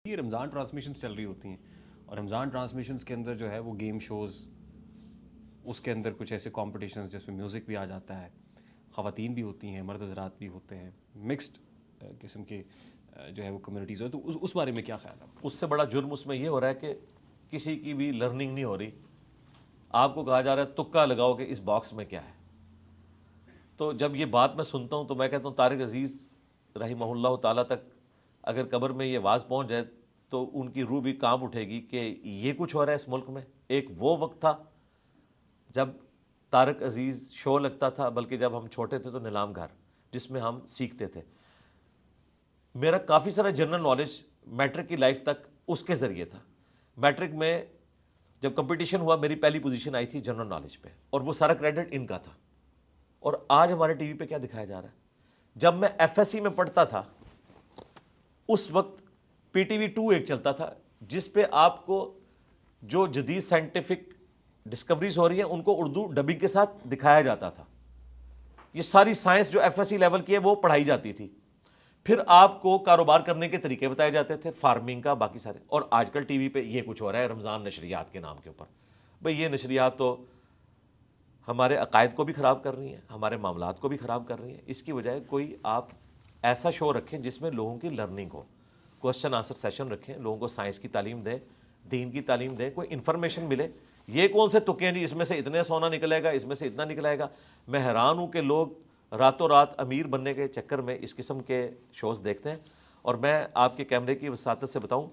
یہ رمضان ٹرانسمیشنز چل رہی ہوتی ہیں اور رمضان ٹرانسمیشنز کے اندر جو ہے وہ گیم شوز، اس کے اندر کچھ ایسے کمپٹیشنز جس میں میوزک بھی آ جاتا ہے، خواتین بھی ہوتی ہیں، مرد حضرات بھی ہوتے ہیں، مکسڈ قسم کے جو ہے وہ کمیونٹیز ہو، تو اس بارے میں کیا خیال ہے؟ اس سے بڑا جرم اس میں یہ ہو رہا ہے کہ کسی کی بھی لرننگ نہیں ہو رہی. آپ کو کہا جا رہا ہے تکا لگاؤ کہ اس باکس میں کیا ہے. تو جب یہ بات میں سنتا ہوں تو میں کہتا ہوں طارق عزیز رحمہ اللہ تعالیٰ تک اگر قبر میں یہ آواز پہنچ جائے تو ان کی روح بھی کانپ اٹھے گی کہ یہ کچھ ہو رہا ہے اس ملک میں. ایک وہ وقت تھا جب طارق عزیز شو لگتا تھا، بلکہ جب ہم چھوٹے تھے تو نیلام گھر، جس میں ہم سیکھتے تھے. میرا کافی سارا جنرل نالج میٹرک کی لائف تک اس کے ذریعے تھا. میٹرک میں جب کمپٹیشن ہوا میری پہلی پوزیشن آئی تھی جنرل نالج پہ، اور وہ سارا کریڈٹ ان کا تھا. اور آج ہمارے ٹی وی پہ کیا دکھایا جا رہا ہے؟ جب میں ایف ایس سی میں پڑھتا تھا اس وقت پی ٹی وی 2 ایک چلتا تھا جس پہ آپ کو جو جدید سائنٹیفک ڈسکوریز ہو رہی ہیں ان کو اردو ڈبنگ کے ساتھ دکھایا جاتا تھا. یہ ساری سائنس جو ایف ایس سی لیول کی ہے وہ پڑھائی جاتی تھی. پھر آپ کو کاروبار کرنے کے طریقے بتائے جاتے تھے، فارمنگ کا، باقی سارے. اور آج کل ٹی وی پہ یہ کچھ ہو رہا ہے رمضان نشریات کے نام کے اوپر. بھئی یہ نشریات تو ہمارے عقائد کو بھی خراب کر رہی ہیں، ہمارے معاملات کو بھی خراب کر رہی ہیں. اس کی بجائے کوئی آپ ایسا شو رکھیں جس میں لوگوں کی لرننگ ہو، کوسچن آنسر سیشن رکھیں، لوگوں کو سائنس کی تعلیم دیں، دین کی تعلیم دیں، کوئی انفارمیشن ملے. یہ کون سے تکے ہیں جی اس میں سے اتنے سونا نکلے گا، اس میں سے اتنا نکلائے گا. میں حیران ہوں کہ لوگ راتوں رات امیر بننے کے چکر میں اس قسم کے شوز دیکھتے ہیں. اور میں آپ کے کیمرے کی وساطت سے بتاؤں،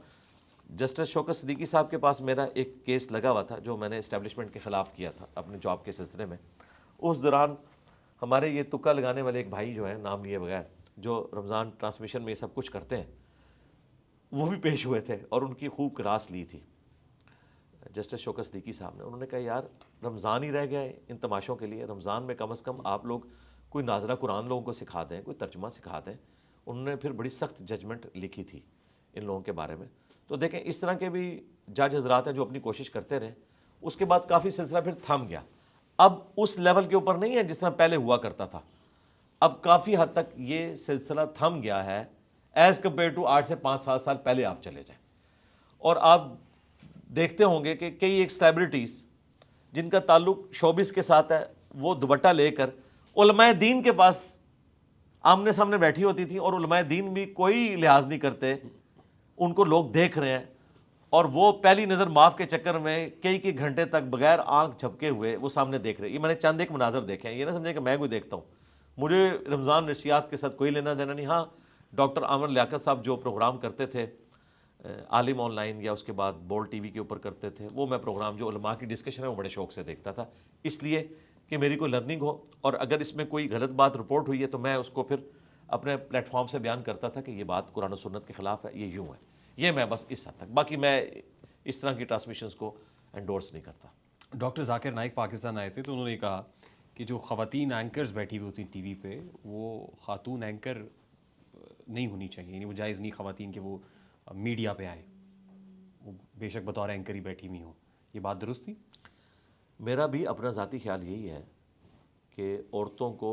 جسٹس شوکت صدیقی صاحب کے پاس میرا ایک کیس لگا ہوا تھا جو میں نے اسٹیبلشمنٹ کے خلاف کیا تھا اپنے جاب کے سلسلے میں. اس دوران ہمارے یہ تکا لگانے والے ایک بھائی جو ہیں نام لیے بغیر، جو رمضان ٹرانسمیشن میں یہ سب کچھ کرتے ہیں، وہ بھی پیش ہوئے تھے اور ان کی خوب کراس لی تھی جسٹس شوکت صدیقی صاحب نے. انہوں نے کہا یار رمضان ہی رہ گئے ان تماشوں کے لیے، رمضان میں کم از کم آپ لوگ کوئی ناظرہ قرآن لوگوں کو سکھا دیں، کوئی ترجمہ سکھا دیں. انہوں نے پھر بڑی سخت ججمنٹ لکھی تھی ان لوگوں کے بارے میں. تو دیکھیں اس طرح کے بھی جج حضرات ہیں جو اپنی کوشش کرتے رہے. اس کے بعد کافی سلسلہ پھر تھم گیا. اب اس لیول کے اوپر نہیں ہے جس طرح پہلے ہوا کرتا تھا. اب کافی حد تک یہ سلسلہ تھم گیا ہے ایز کمپیئر ٹو 8 سے 5 سال پہلے آپ چلے جائیں. اور آپ دیکھتے ہوں گے کہ کئی ایک سیلیبریٹیز جن کا تعلق شوبز کے ساتھ ہے وہ دوپٹہ لے کر علماء دین کے پاس آمنے سامنے بیٹھی ہوتی تھی، اور علماء دین بھی کوئی لحاظ نہیں کرتے، ان کو لوگ دیکھ رہے ہیں. اور وہ پہلی نظر معاف کے چکر میں کئی گھنٹے تک بغیر آنکھ جھپکے ہوئے وہ سامنے دیکھ رہے ہیں. یہ میں نے چند ایک مناظر دیکھے ہیں، یہ نہ سمجھے کہ میں کوئی دیکھتا ہوں. مجھے رمضان نشریات کے ساتھ کوئی لینا دینا نہیں. ہاں ڈاکٹر عامر لیاقت صاحب جو پروگرام کرتے تھے عالم آن لائن یا اس کے بعد بول ٹی وی کے اوپر کرتے تھے، وہ میں پروگرام جو علماء کی ڈسکشن ہے وہ بڑے شوق سے دیکھتا تھا، اس لیے کہ میری کوئی لرننگ ہو. اور اگر اس میں کوئی غلط بات رپورٹ ہوئی ہے تو میں اس کو پھر اپنے پلیٹ فارم سے بیان کرتا تھا کہ یہ بات قرآن و سنت کے خلاف ہے، یہ یوں ہے. یہ میں بس اس حد تک، باقی میں اس طرح کی ٹرانسمیشنز کو انڈورس نہیں کرتا. ڈاکٹر ذاکر نائک پاکستان آئے تھے تو انہوں نے کہا کہ جو خواتین اینکرز بیٹھی ہوئی ہوتی ہیں ٹی وی پہ، وہ خاتون اینکر نہیں ہونی چاہیے، یعنی وہ جائز نہیں خواتین کہ وہ میڈیا پہ آئیں، وہ بے شک بطور اینکر ہی بیٹھی ہوئی ہوں. یہ بات درست تھی؟ میرا بھی اپنا ذاتی خیال یہی ہے کہ عورتوں کو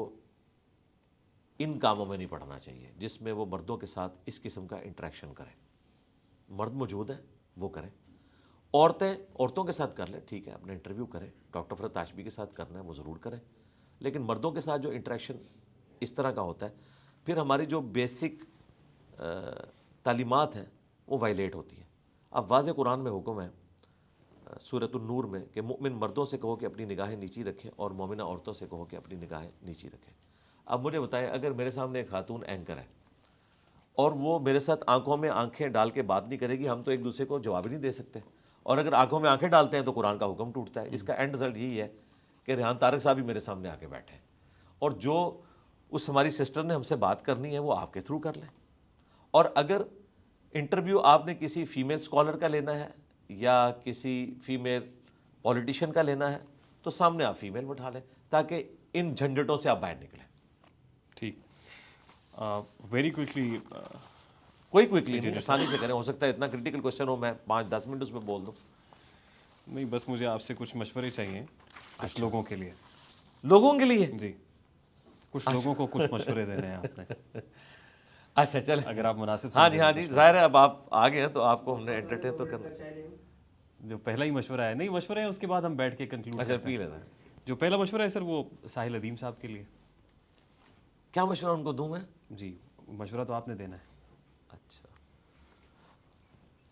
ان کاموں میں نہیں پڑھنا چاہیے جس میں وہ مردوں کے ساتھ اس قسم کا انٹریکشن کریں. مرد موجود ہیں وہ کریں، عورتوں کے ساتھ کر لیں، ٹھیک ہے، اپنے انٹرویو کریں. ڈاکٹر فرحت تاشبی کے ساتھ کرنا ہے وہ ضرور کریں، لیکن مردوں کے ساتھ جو انٹریکشن اس طرح کا ہوتا ہے پھر ہماری جو بیسک تعلیمات ہیں وہ وائلیٹ ہوتی ہیں. اب واضح قرآن میں حکم ہے سورۃ النور میں کہ مؤمن مردوں سے کہو کہ اپنی نگاہیں نیچی رکھیں اور مومنہ عورتوں سے کہو کہ اپنی نگاہیں نیچی رکھیں. اب مجھے بتائیں اگر میرے سامنے ایک خاتون اینکر ہے اور وہ میرے ساتھ آنکھوں میں آنکھیں ڈال کے بات نہیں کرے گی، ہم تو ایک دوسرے کو جواب ہی نہیں دے سکتے. اور اگر آنکھوں میں آنکھیں ڈالتے ہیں تو قرآن کا حکم ٹوٹتا ہے. اس کا اینڈ رزلٹ یہی ہے کہ ریحان طارق صاحب بھی میرے سامنے آ کے بیٹھے ہیں، اور جو اس ہماری سسٹر نے ہم سے بات کرنی ہے وہ آپ کے تھرو کر لیں. اور اگر انٹرویو آپ نے کسی فیمیل اسکالر کا لینا ہے یا کسی فیمیل پولیٹیشین کا لینا ہے تو سامنے آپ فیمیل بٹھا لیں تاکہ ان جھنجھٹوں سے آپ باہر نکلیں. ٹھیک. ویری کوئکلی، کوئی کوئکلی نہیں، آسانی سے کریں. ہو سکتا ہے اتنا کریٹیکل کوشچن ہو میں 5-10 منٹ اس میں بول دوں. نہیں بس مجھے آپ سے کچھ مشورے چاہیے کچھ لوگوں کے لیے. لوگوں کے لیے؟ جی، کچھ لوگوں کو کچھ مشورے دینے ہیں آپ نے. اچھا چلیں، اگر آپ مناسب ہاں جی سمجھیں ہاں تو جی، ظاہر ہے اب آپ آ گئے ہیں تو آپ کو ہم نے انٹرٹین تو کرنا. جو پہلا ہی مشورہ ہے، نہیں مشورہ ہے اس کے بعد ہم بیٹھ کے کنکلوڈ اچھا کرتے پی ہیں. لینا. جو پہلا مشورہ ہے سر وہ ساحل ادیم صاحب کے لیے. کیا مشورہ ان کو دوں میں؟ جی مشورہ تو آپ نے دینا ہے. اچھا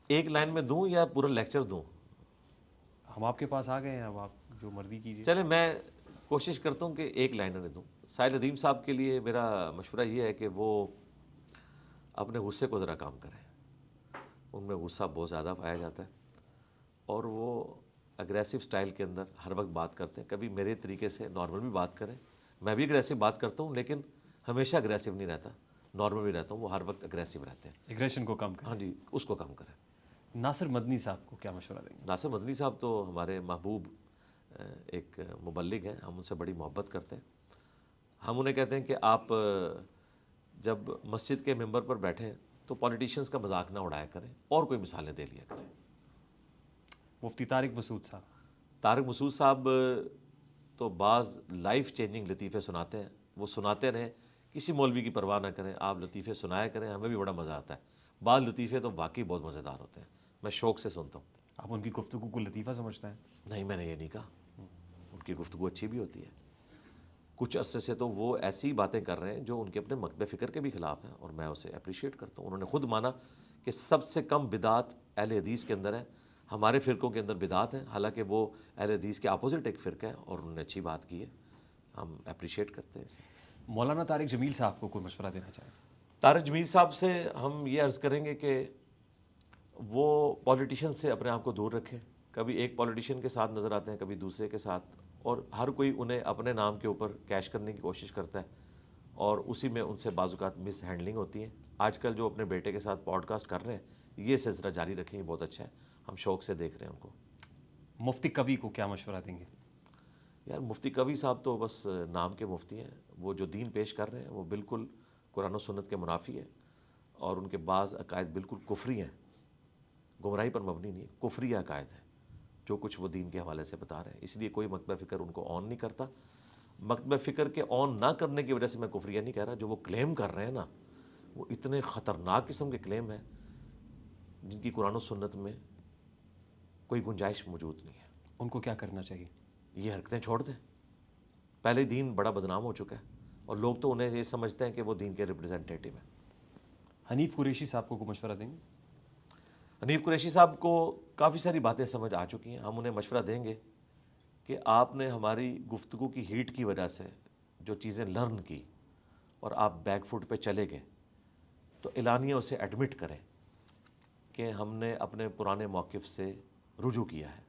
ایک لائن میں دوں یا پورا لیکچر دوں؟ ہم آپ کے پاس آ گئے ہیں، اب آپ جو مرضی کیجیے. چلیں میں کوشش کرتا ہوں کہ ایک لائن میں دوں. ساحل ادیم صاحب کے لیے میرا مشورہ یہ ہے کہ وہ اپنے غصے کو ذرا کام کریں. ان میں غصہ بہت زیادہ پایا جاتا ہے اور وہ اگریسو سٹائل کے اندر ہر وقت بات کرتے ہیں. کبھی میرے طریقے سے نارمل بھی بات کریں، میں بھی اگریسو بات کرتا ہوں لیکن ہمیشہ اگریسو نہیں رہتا، نارمل بھی رہتا ہوں. وہ ہر وقت اگریسو رہتے ہیں. ایگریشن کو کم کریں. ہاں جی اس کو کم کریں. ناصر مدنی صاحب کو کیا مشورہ دیں گے؟ ناصر مدنی صاحب تو ہمارے محبوب ایک مبلغ ہیں، ہم ان سے بڑی محبت کرتے ہیں. ہم انہیں کہتے ہیں کہ آپ جب مسجد کے ممبر پر بیٹھیں تو پولیٹیشنز کا مذاق نہ اڑایا کریں اور کوئی مثالیں دے لیا کریں. مفتی طارق مسعود صاحب. طارق مسعود صاحب تو بعض لائف چینجنگ لطیفے سناتے ہیں، وہ سناتے رہیں، کسی مولوی کی پرواہ نہ کریں، آپ لطیفے سنایا کریں، ہمیں بھی بڑا مزہ آتا ہے. بعض لطیفے تو واقعی بہت مزیدار ہوتے ہیں، میں شوق سے سنتا ہوں. آپ ان کی گفتگو کو لطیفہ سمجھتے ہیں؟ نہیں میں نے یہ نہیں کہا، ان کی گفتگو اچھی بھی ہوتی ہے. کچھ عرصے سے تو وہ ایسی باتیں کر رہے ہیں جو ان کے اپنے مکتب فکر کے بھی خلاف ہیں اور میں اسے اپریشیٹ کرتا ہوں. انہوں نے خود مانا کہ سب سے کم بدعت اہل حدیث کے اندر ہے، ہمارے فرقوں کے اندر بدعت ہیں، حالانکہ وہ اہل حدیث کے اپوزٹ ایک فرقہ ہے اور انہوں نے اچھی بات کی ہے، ہم اپریشیٹ کرتے ہیں اسے. مولانا طارق جمیل صاحب کو کوئی مشورہ دینا چاہیں؟ طارق جمیل صاحب سے ہم یہ عرض کریں گے کہ وہ پولیٹیشین سے اپنے آپ کو دور رکھیں. کبھی ایک پولیٹیشین کے ساتھ نظر آتے ہیں، کبھی دوسرے کے ساتھ، اور ہر کوئی انہیں اپنے نام کے اوپر کیش کرنے کی کوشش کرتا ہے اور اسی میں ان سے بعض اوقات مس ہینڈلنگ ہوتی ہے. آج کل جو اپنے بیٹے کے ساتھ پوڈ کاسٹ کر رہے ہیں، یہ سلسلہ جاری رکھیں، یہ بہت اچھا ہے، ہم شوق سے دیکھ رہے ہیں ان کو. مفتی کبھی کو کیا مشورہ دیں گے؟ یار مفتی کبھی صاحب تو بس نام کے مفتی ہیں. وہ جو دین پیش کر رہے ہیں وہ بالکل قرآن و سنت کے منافی ہے اور ان کے بعض عقائد بالکل کفری ہیں، گمراہی پر مبنی نہیں، کفری عقائد ہیں جو کچھ وہ دین کے حوالے سے بتا رہے ہیں. اس لیے کوئی مکتبہ فکر ان کو آن نہیں کرتا. مکتبہ فکر کے آن نہ کرنے کی وجہ سے میں کفریہ نہیں کہہ رہا، جو وہ کلیم کر رہے ہیں نا، وہ اتنے خطرناک قسم کے کلیم ہیں جن کی قرآن و سنت میں کوئی گنجائش موجود نہیں ہے. ان کو کیا کرنا چاہیے؟ یہ حرکتیں چھوڑ دیں. پہلے دین بڑا بدنام ہو چکا ہے اور لوگ تو انہیں یہ سمجھتے ہیں کہ وہ دین کے ریپرزنٹیٹیو ہیں. حنیف قریشی صاحب کو کوئی مشورہ دیں گے؟ حنیف قریشی صاحب کو کافی ساری باتیں سمجھ آ چکی ہیں. ہم انہیں مشورہ دیں گے کہ آپ نے ہماری گفتگو کی ہیٹ کی وجہ سے جو چیزیں لرن کی اور آپ بیک فوٹ پہ چلے گئے، تو اعلانیہ اسے ایڈمٹ کریں کہ ہم نے اپنے پرانے موقف سے رجوع کیا ہے.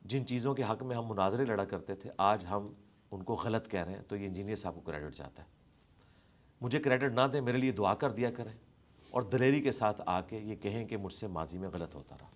جن چیزوں کے حق میں ہم مناظرے لڑا کرتے تھے، آج ہم ان کو غلط کہہ رہے ہیں، تو یہ انجینئر صاحب کو کریڈٹ جاتا ہے. مجھے کریڈٹ نہ دیں، میرے لیے دعا کر دیا کریں اور دلیری کے ساتھ آ کے یہ کہیں کہ مجھ سے ماضی میں غلط ہوتا رہا.